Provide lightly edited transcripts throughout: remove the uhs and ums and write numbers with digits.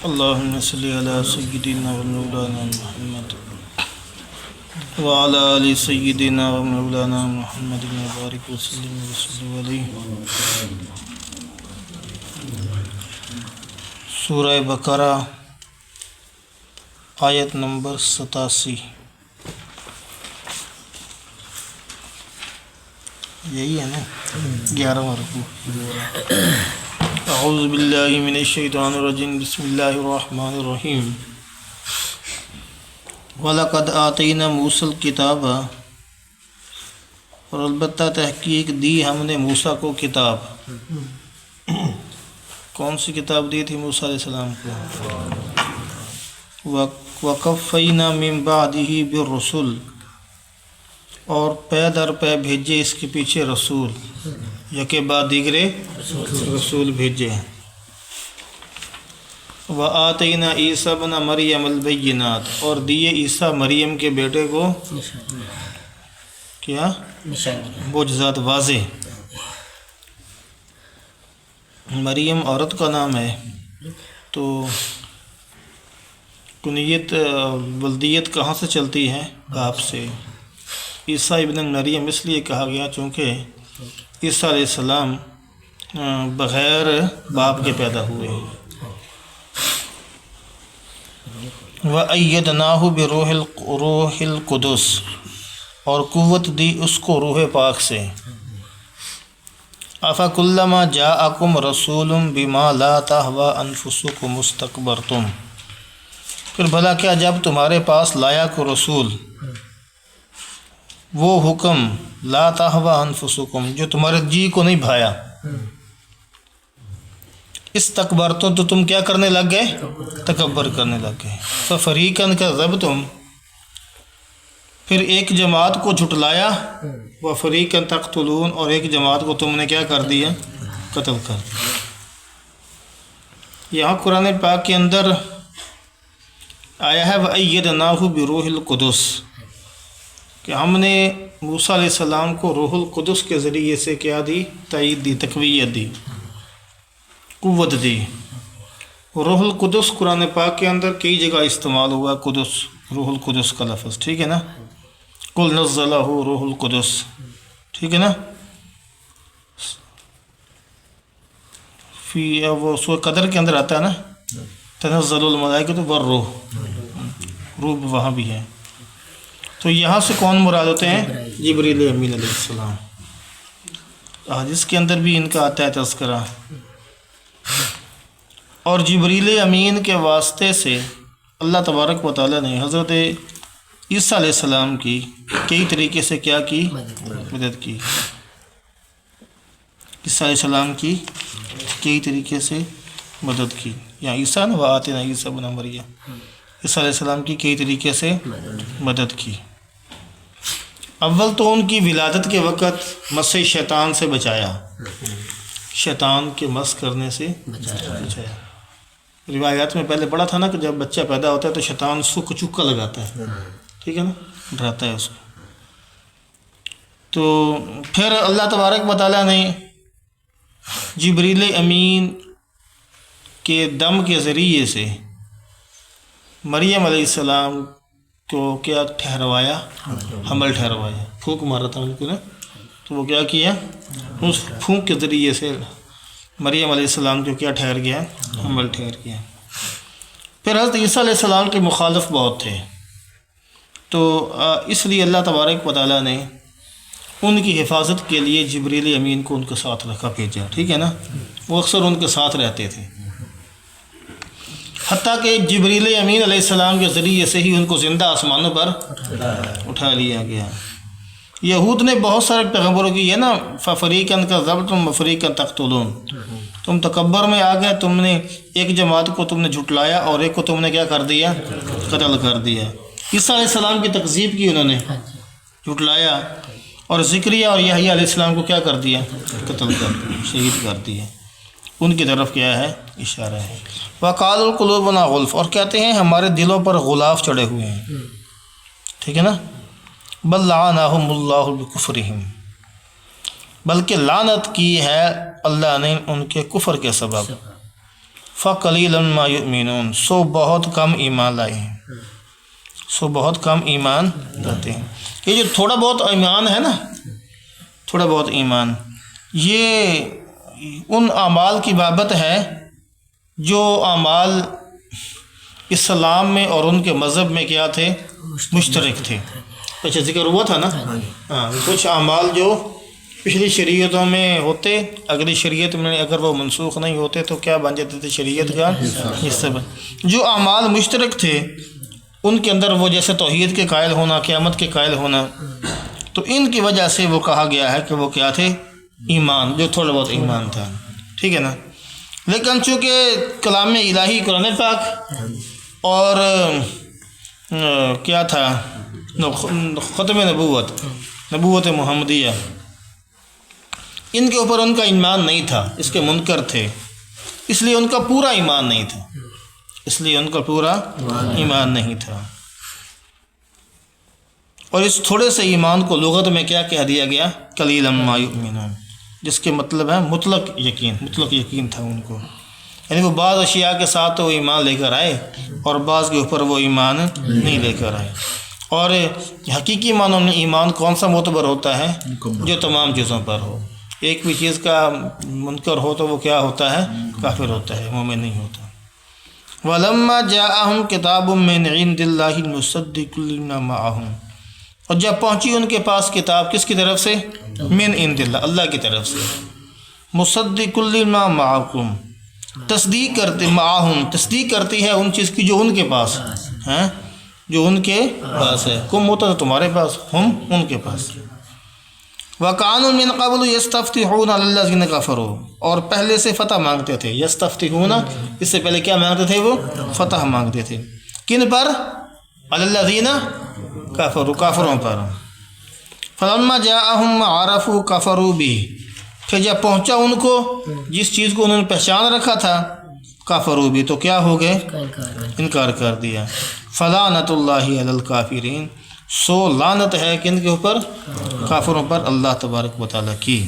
اللهم صل على سيدنا ومولانا محمد وعلى آل سيدنا ومولانا محمد وبارك وسلم علیہ. سورہ بقرہ آیت نمبر 87. یہی ہے نا 11واں رکوع. اعوذ باللہ من الشیطان الرجیم. بسم اللہ الرحمن الرحیم. وَلَقَدْ آتَيْنَا مُوسَى الْكِتَابَ، اور البتہ تحقیق دی ہم نے موسیٰ کو کتاب. کون سی کتاب دی تھی موسیٰ علیہ السلام کو؟ وَقَفَّيْنَا مِن بَعْدِهِ بِالرُّسُلِ، اور پے در پے بھیجے اس کے پیچھے رسول، یکے بعد دیگرے رسول بھیجے. وَآتَيْنَا عِیسَىٰ ابْنَ مَرْیَمَ الْبَیِّنَاتِ، اور دیے عیسیٰ مریم کے بیٹے کو کیا؟ معجزات واضح. مریم عورت کا نام ہے تو کنیت ولدیت کہاں سے چلتی ہے؟ باپ سے. عیسیٰ ابن مریم اس لیے کہا گیا چونکہ عیسیٰ علیہ السلام بغیر باپ کے پیدا ہوئے. وَأَيَّدْنَاهُ بِروحِ الْقُدُسِ، اور قوت دی اس کو روح پاک سے. أَفَكُلَّمَا جَاءَكُمْ رَسُولٌ بِمَا لَا تَهْوَىٰ أَنفُسُكُمُ اسْتَكْبَرْتُمْ، پھر بھلا کیا جب تمہارے پاس لایا کو رسول وہ حکم لا تہویٰ انفسکم جو تمہارے جی کو نہیں بھایا، استکبرتم تو تم کیا کرنے لگ گئے؟ تکبر کرنے لگ گئے. ففریقاً کذبتم، پھر ایک جماعت کو جھٹلایا. وفریقاً تقتلون، اور ایک جماعت کو تم نے کیا کر دیا؟ قتل کر دیا. یہاں قرآن پاک کے اندر آیا ہے وَأَيَّدْنَاهُ بِرُوحِ الْقُدُسِ، کہ ہم نے موسیٰ علیہ السلام کو روح القدس کے ذریعے سے کیا دی؟ تائید دی، تقویت دی، قوت دی. روح القدس قرآن پاک کے اندر کئی جگہ استعمال ہوا قدس، روح القدس کا لفظ، ٹھیک ہے نا؟ قُلْ نَزَّلَهُ روح القدس، ٹھیک ہے نا؟ وہ سورہ قدر کے اندر آتا ہے نا تنزل الملائکۃ والروح، روح وہاں بھی ہے. تو یہاں سے کون مراد ہوتے ہیں؟ جبریل امین علیہ السلام. حدیث کے اندر بھی ان کا آتا ہے تذکرہ. اور جبریل امین کے واسطے سے اللہ تبارک و تعالیٰ نے حضرت عیسیٰ علیہ السلام کی کئی طریقے سے کیا کی؟ مدد کی. عیسیٰ علیہ السلام کی کئی طریقے سے مدد کی. یہاں عیسیٰ نے وآتینا عیسیٰ ابن مریم، عیسیٰ علیہ السلام کی کئی طریقے سے مدد کی. اول تو ان کی ولادت کے وقت مس شیطان سے بچایا، شیطان کے مس کرنے سے بچایا. روایات میں پہلے پڑھا تھا نا کہ جب بچہ پیدا ہوتا ہے تو شیطان اس کو چکا لگاتا ہے، ٹھیک ہے نا، ڈراتا ہے اس کو. تو پھر اللہ تبارک و تعالیٰ نے جبریل امین کے دم کے ذریعے سے مریم علیہ السلام کو کیا ٹھہروایا؟ حمل ٹھہروایا. پھونک مارا تھا ان کو نا، تو وہ کیا کیا؟ اس پھونک کے ذریعے سے مریم علیہ السلام کو کیا ٹھہر گیا؟ حمل ٹھہر گیا. پھر حضرت عیسیٰ علیہ السلام کے مخالف بہت تھے، تو اس لیے اللہ تبارک و تعالیٰ نے ان کی حفاظت کے لیے جبریل امین کو ان کے ساتھ رکھا، بھیجا، ٹھیک ہے نا. وہ اکثر ان کے ساتھ رہتے تھے، حتیٰ کہ جبریل امین علیہ السلام کے ذریعے سے ہی ان کو زندہ آسمانوں پر اٹھا لیا گیا. یہود نے بہت سارے پیغمبروں کی ہے نا، ففریقاً کذبتم وفریقاً تقتلون، تم تکبر میں آ گئے، تم نے ایک جماعت کو تم نے جھٹلایا اور ایک کو تم نے کیا کر دیا؟ قتل کر دیا. عیسیٰ علیہ السلام کی تکذیب کی انہوں نے، جھٹلایا، اور زکریا اور یحییٰ علیہ السلام کو کیا کر دیا؟ قتل کر دیا، شہید کر دیا. ان کی طرف کیا ہے؟ اشارہ ہے. وَقَالُوا قُلُوبُنَا غُلْفٌ، اور کہتے ہیں ہمارے دلوں پر غلاف چڑھے ہوئے ہیں، ٹھیک ہے نا. بل لعنہم اللہ بکفرہم، بلکہ لعنت کی ہے اللہ نے ان کے کفر کے سبب. فَقَلِيلًا مَا يُؤْمِنُونَ سو بہت کم ایمان لائے ہیں، سو بہت کم ایمان لاتے ہیں۔ یہ جو تھوڑا بہت ایمان ہے نا، تھوڑا بہت ایمان، یہ ان اعمال کی بابت ہے جو اعمال اسلام میں اور ان کے مذہب میں کیا تھے، مشترک تھے۔ اچھا ذکر ہوا تھا نا، ہاں کچھ اعمال جو پچھلی شریعتوں میں ہوتے، اگلی شریعت میں اگر وہ منسوخ نہیں ہوتے تو کیا بن جاتے تھے، شریعت کا حصہ بن۔ جو اعمال مشترک تھے ان کے اندر وہ جیسے توحید کے قائل ہونا، قیامت کے قائل ہونا، تو ان کی وجہ سے وہ کہا گیا ہے کہ وہ کیا تھے، ایمان، جو تھوڑا بہت ایمان تھا، ٹھیک ہے نا۔ لیکن چونکہ کلام الہی قرآن پاک اور کیا تھا، ختم نبوت محمدیہ، ان کے اوپر ان کا ایمان نہیں تھا، اس کے منکر تھے، اس لیے ان کا پورا ایمان نہیں تھا، اس لیے ان کا پورا ایمان نہیں تھا۔ اور اس تھوڑے سے ایمان کو لغت میں کیا کہہ دیا گیا، قلیلا ما یؤمنون، جس کے مطلب ہے مطلق یقین، مطلق یقین تھا ان کو، یعنی وہ بعض اشیاء کے ساتھ تو وہ ایمان لے کر آئے اور بعض کے اوپر وہ ایمان نہیں لے کر آئے۔ اور حقیقی معنوں میں ایمان کون سا معتبر ہوتا ہے، جو تمام چیزوں پر ہو، ایک بھی چیز کا منکر ہو تو وہ کیا ہوتا ہے، کافر ہوتا ہے، مومن نہیں ہوتا۔ وَلَمَّا جَاءَهُمْ كِتَابٌ مِّنْ عِندِ اللَّهِ مُصَدِّقٌ لِّمَا مَعَهُمْ، اور جب پہنچی ان کے پاس کتاب کس کی طرف سے، من عند اللہ، اللہ کی طرف سے، مصدق لما معکم، تصدیق کرتے، معاہم تصدیق کرتی ہے ان چیز کی جو ان کے پاس ہیں، جو ان کے پاس ہے، کم ہوتا ہے تمہارے پاس، ہم ان کے پاس۔ وَكَانُوا مِن قَبْلُ يَسْتَفْتِحُونَ عَلَى الَّذِينَ كَفَرُوا، اور پہلے سے فتح مانگتے تھے، یستفتحون، اس سے پہلے کیا مانگتے تھے، وہ فتح مانگتے تھے، کن پر، عَلَى الَّذِينَ كَفَرُوا، کافروں پر۔ فَلَمَّا جَاءَهُمْ مَا عَرَفُوا كَفَرُوا بِهِ، پھر جب پہنچا ان کو جس چیز کو انہوں نے پہچان رکھا تھا، کافروا بھی، تو کیا ہو گئے، انکار کر دیا۔ فلعنۃ اللہ علی الکافرین، سو لعنت ہے کن کے اوپر، کافروں پر، اللہ تبارک و تعالیٰ کی،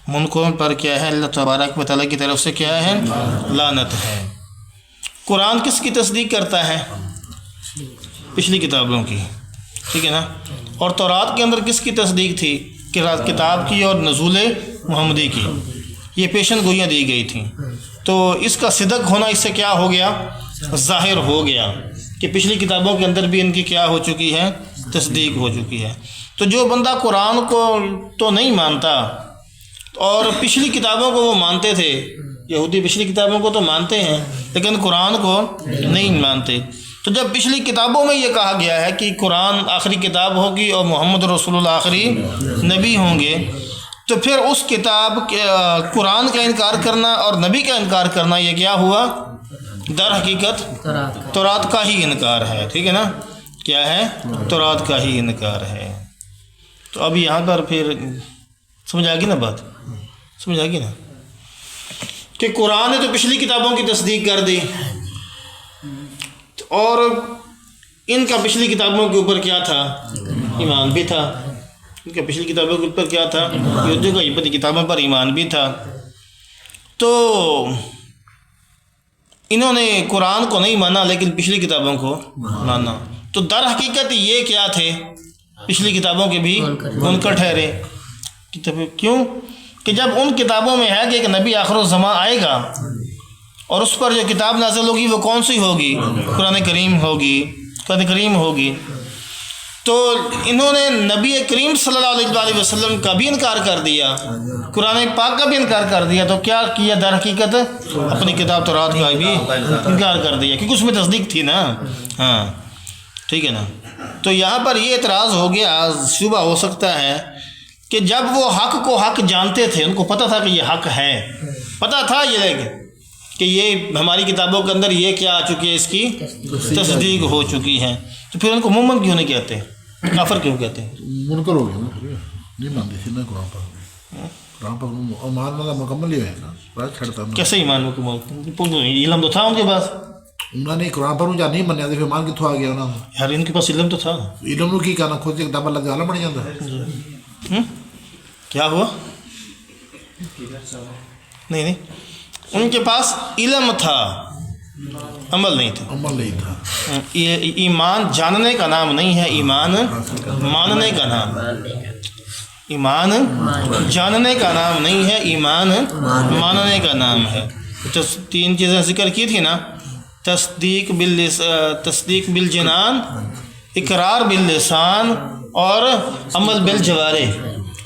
منکروں پر کیا ہے، اللہ تبارک و تعالیٰ کی طرف سے کیا ہے، لعنت ہے۔ قرآن کس کی تصدیق کرتا ہے، پچھلی کتابوں کی، ٹھیک ہے نا۔ اور تورات کے اندر کس کی تصدیق تھی، کتاب کی اور نزول محمدی کی، یہ پیشن گوئیاں دی گئی تھیں، تو اس کا صدق ہونا اس سے کیا ہو گیا، ظاہر ہو گیا کہ پچھلی کتابوں کے اندر بھی ان کی کیا ہو چکی ہے، تصدیق ہو چکی ہے۔ تو جو بندہ قرآن کو تو نہیں مانتا اور پچھلی کتابوں کو وہ مانتے تھے، یہودی پچھلی کتابوں کو تو مانتے ہیں لیکن قرآن کو نہیں مانتے، تو جب پچھلی کتابوں میں یہ کہا گیا ہے کہ قرآن آخری کتاب ہوگی اور محمد رسول اللہ آخری نبی ہوں گے، تو پھر اس کتاب قرآن کا انکار کرنا اور نبی کا انکار کرنا، یہ کیا ہوا، در حقیقت تورات کا ہی انکار ہے، ٹھیک ہے نا، کیا ہے، تورات کا ہی انکار ہے۔ تو اب یہاں پر پھر سمجھ آ گئی نا بات، سمجھ آ گئی نا، کہ قرآن نے تو پچھلی کتابوں کی تصدیق کر دی اور ان کا پچھلی کتابوں کے اوپر کیا تھا، ایمان بھی تھا، ان کا پچھلی کتابوں کے اوپر کیا تھا، یہودیوں کا کتابوں پر ایمان بھی تھا، تو انہوں نے قرآن کو نہیں مانا لیکن پچھلی کتابوں کو مانا، تو در حقیقت یہ کیا تھے، پچھلی کتابوں کے بھی منکر ٹھہرے۔ کیوں کہ جب ان کتابوں میں ہے کہ ایک نبی آخر الزمان آئے گا اور اس پر جو کتاب نازل ہوگی وہ کون سی ہوگی، قرآن کریم ہوگی، قرآن کریم ہوگی، تو انہوں نے نبی کریم صلی اللہ علیہ وسلم کا بھی انکار کر دیا، قرآن پاک کا بھی انکار کر دیا، تو کیا کیا در حقیقت، اپنی کتاب تورات کا بھی انکار کر دیا، کیونکہ اس میں تصدیق تھی نا، ہاں ٹھیک ہے نا۔ تو یہاں پر یہ اعتراض ہو گیا، شبہ ہو سکتا ہے کہ جب وہ حق کو حق جانتے تھے، ان کو پتہ تھا کہ یہ حق ہے، پتہ تھا یہ کہ یہ ہماری کتابوں کے اندر یہ کیا آ چکی ہے، اس کی تصدیق ہو چکی ہے، تو پھر ان کو مومن کیوں نہیں کہتے، کافر کیوں کہتے ہیں، منکر ہو گیا، نہیں مانتے تھے نا قرآن پر، قرآن پر ایمان مکمل ہی ہے نا، چھڑتا کیسے ایمان مکمل، علم تو تھا ان کے پاس، انہوں نے قرآن پر جا نہیں منیا، پھر ایمان کتوں آ گیا انہوں نے، یار ان کے پاس علم تو تھا، علم نو کی کرنا، خود کتابیں لگ جانا بن جاتا ہے، کیا ہوا، نہیں ان کے پاس علم تھا، عمل نہیں تھا۔ عمل نہیں تھا۔ ایمان جاننے کا نام نہیں ہے، ایمان ماننے کا نام۔ ایمان جاننے کا نام نہیں ہے، ایمان ماننے کا نام ہے۔ تو 3 چیزیں ذکر کی تھی نا، تصدیق بالجنان، اقرار باللسان، اور عمل بالجوارح۔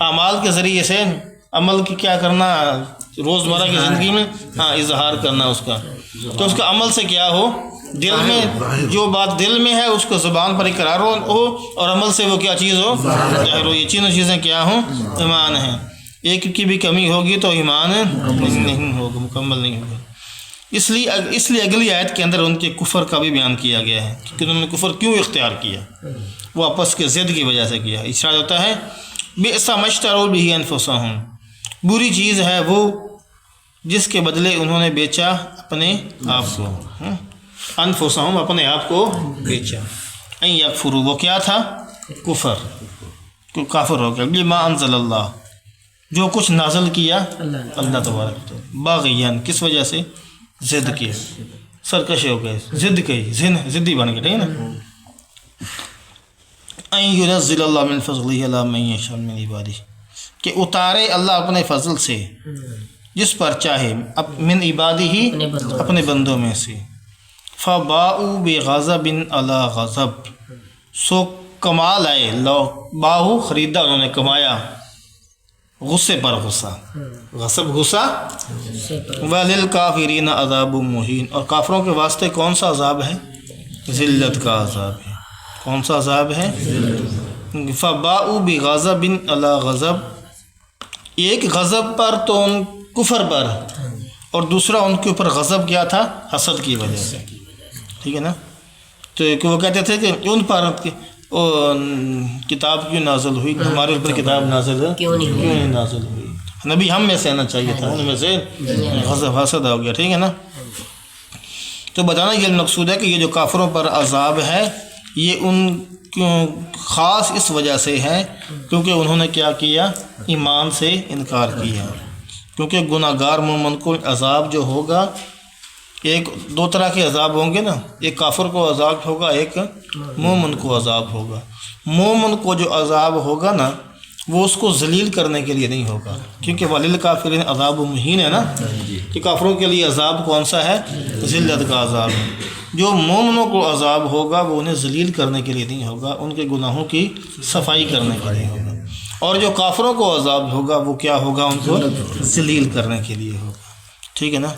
اعمال کے ذریعے سے عمل کی کیا کرنا، روزمرہ کی زندگی میں اظہار کرنا اس کا، تو اس کا عمل سے کیا ہو، دل میں جو بات دل میں ہے اس کو زبان پر اقرار ہو، اور عمل سے وہ کیا چیز ہو، ظاہر ہو۔ یہ تینوں چیزیں کیا ہوں، ایمان ہیں۔ ایک کی بھی کمی ہوگی تو ایمان نہیں ہوگا، مکمل نہیں ہوگا۔ اس لیے اگلی آیت کے اندر ان کے کفر کا بھی بیان کیا گیا ہے کہ انہوں نے کفر کیوں اختیار کیا، وہ آپس کے ضد کی وجہ سے کیا۔ ارشاد ہوتا ہے بئس ما اشتروا بہ انفسہم، بری چیز ہے وہ جس کے بدلے انہوں نے بیچا اپنے آپ کو، انفسہم، اپنے آپ کو بیچا۔ ان یکفروا، وہ کیا تھا، کفر، کافر ہو گیا۔ بما انزل اللہ، جو کچھ نازل کیا اللہ تبارک و تعالی، باغیان، کس وجہ سے، ضد کیا، سرکش ہو گئے، ضد کی، ضدی بن گئے، ٹھیک ہے نا۔ ان ينزل اللہ من فضلہ علی من یشاء من عبادہ، کہ اتارے اللہ اپنے فضل سے جس پر چاہے من عبادہ ہی، اپنے بندوں میں سے۔ فباؤوا بغضب علی غضب، سو کما لائے، باؤ خریدا انہوں نے، کمایا، غصے پر غصہ، غصب غصہ، وَلِلْكَافِرِينَ عَذَابٌ مُّهِينٌ، اور کافروں کے واسطے کون سا عذاب ہے، ذلت کا عذاب ہے۔ کون سا عذاب ہے، فَبَاءُوا بِغَضَبٍ عَلَىٰ غضب، ایک غضب پر تو ان کفر پر، اور دوسرا ان کے اوپر غضب کیا تھا، حسد کی وجہ سے، ٹھیک ہے نا۔ تو وہ کہتے تھے کہ ان پر کتاب کیوں نازل ہوئی، ہمارے اوپر کتاب نازل کیوں نہیں نازل ہوئی، نبی ہم میں سے آنا چاہیے تھا، ان میں سے غضب حسد ہو گیا، ٹھیک ہے نا۔ تو بتانا یہ مقصود ہے کہ یہ جو کافروں پر عذاب ہے یہ ان خاص اس وجہ سے ہے کیونکہ انہوں نے کیا کیا، ایمان سے انکار کیا۔ کیونکہ گناہ گار مومن کو عذاب جو ہوگا، ایک 2 طرح کے عذاب ہوں گے نا، ایک کافر کو عذاب ہوگا، ایک مومن کو عذاب ہوگا۔ مومن کو جو عذاب ہوگا نا وہ اس کو ذلیل کرنے کے لیے نہیں ہوگا، کیونکہ وَلِلْكَافِرِينَ عذاب مہین ہے نا، کہ کافروں کے لیے عذاب کون سا ہے، ذلت کا عذاب ہے۔ جو مومنوں کو عذاب ہوگا وہ انہیں ذلیل کرنے کے لیے نہیں ہوگا، ان کے گناہوں کی صفائی کرنے کے لیے ہوگا، اور جو کافروں کو عذاب ہوگا وہ کیا ہوگا، ان کو ذلیل کرنے کے لیے ہوگا، ٹھیک ہے نا۔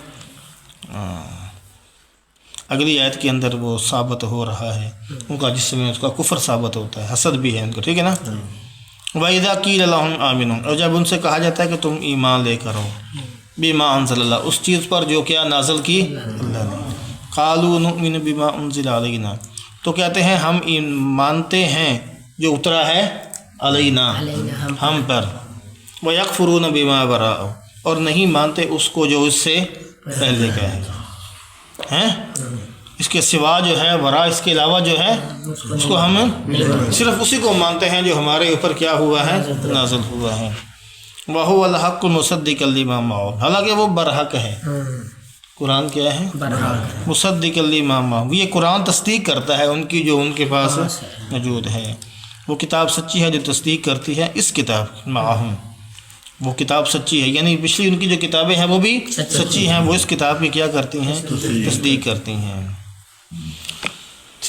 اگلی آیت کے اندر وہ ثابت ہو رہا ہے ان کا، جس میں اس کا کفر ثابت ہوتا ہے، حسد بھی ہے ان کو، ٹھیک ہے نا۔ وَإِذَا قِيلَ لَهُمْ آمِنُوا، اور جب ان سے کہا جاتا ہے کہ تم ایمان لے کر آؤ، بِمَا أَنزَلَ اللَّهُ، اس چیز پر جو کیا نازل کی اللہ نے، قَالُوا نُؤْمِنُ بِمَا أُنزِلَ عَلَيْنَا، تو کہتے ہیں ہم مانتے ہیں جو اترا ہے علینا، ہم پر، وَيَكْفُرُونَ بِمَا وَرَاءَهُ، اور نہیں مانتے اس کو جو اس سے پہلے کا ہے، اس کے سوا جو ہے، ورا اس کے علاوہ جو ہے اس کو ہم صرف اسی کو مانتے ہیں جو ہمارے اوپر کیا ہوا ہے، نازل ہوا ہے۔ وَهُوَ الْحَقُّ مُصَدِّقًا لِمَا مَعَهُ، حالانکہ وہ برحق ہے، قرآن کیا ہے، مصدقا لما معه، یہ قرآن تصدیق کرتا ہے ان کی جو ان کے پاس موجود ہے، وہ کتاب سچی ہے جو تصدیق کرتی ہے اس کتاب معہم، وہ کتاب سچی ہے، یعنی پچھلی ان کی جو کتابیں ہیں وہ بھی سچی ہیں، وہ اس کتاب کی کیا کرتی ہیں، تصدیق کرتی ہیں۔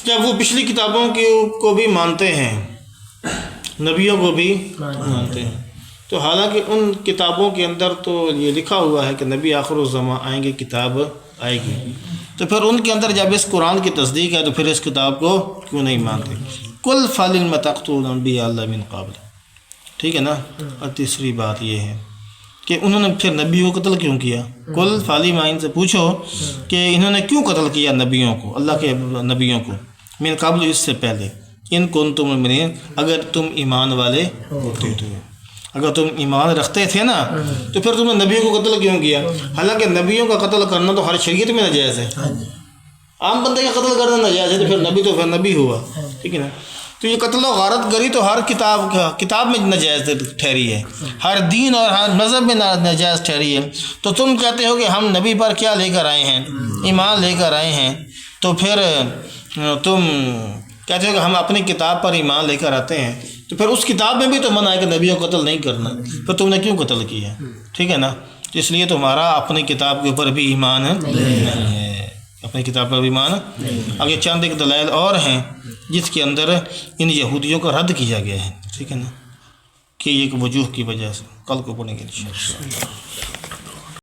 جب وہ پچھلی کتابوں کو بھی مانتے ہیں، نبیوں کو بھی مانتے ہیں، تو حالانکہ ان کتابوں کے اندر تو یہ لکھا ہوا ہے کہ نبی آخر الزمان آئیں گے، کتاب آئے گی، تو پھر ان کے اندر جب اس قرآن کی تصدیق ہے تو پھر اس کتاب کو کیوں نہیں مانتے؟ کل فَلِمَ تَقْتُلُونَ أَنْبِيَاءَ اللَّهِ مِنْ قَبْلُ، ٹھیک ہے نا۔ اور تیسری بات یہ ہے کہ انہوں نے پھر نبیوں کو قتل کیوں کیا، کل فالی مائن سے پوچھو کہ انہوں نے کیوں قتل کیا نبیوں کو، اللہ کے نبیوں کو، من قبل، اس سے پہلے، ان کنتم مؤمنین، اگر تم ایمان والے ہوتے تو، اگر تم ایمان رکھتے تھے نا تو پھر تم نے نبیوں کو قتل کیوں کیا؟ حالانکہ نبیوں کا قتل کرنا تو ہر شریعت میں ناجائز ہے، عام بندے کا قتل کرنا ناجائز ہے، تو پھر نبی ہوا، ٹھیک ہے نا۔ تو یہ قتل و غارت گری تو ہر کتاب میں ناجائز ٹھہری ہے، ہر دین اور ہر مذہب میں ناجائز ٹھہری ہے. تو تم کہتے ہو کہ ہم نبی پر کیا لے کر آئے ہیں؟ ایمان لے کر آئے ہیں. تو پھر تم کہتے ہو کہ ہم اپنی کتاب پر ایمان لے کر آتے ہیں، تو پھر اس کتاب میں بھی تو منع ہے کہ نبیوں کو قتل نہیں کرنا، پھر تم نے کیوں قتل کیا؟ ٹھیک ہے نا. اس لیے تمہارا اپنی کتاب کے اوپر بھی ایمان نہیں ہے، اپنی کتاب پر بھی ایمان. اب یہ چند ایک دلائل اور ہیں جس کے اندر ان یہودیوں کو رد کیا گیا ہے. ٹھیک ہے نا، کہ ایک وجوہ کی وجہ سے کل کو پڑھیں گے انشاءاللہ.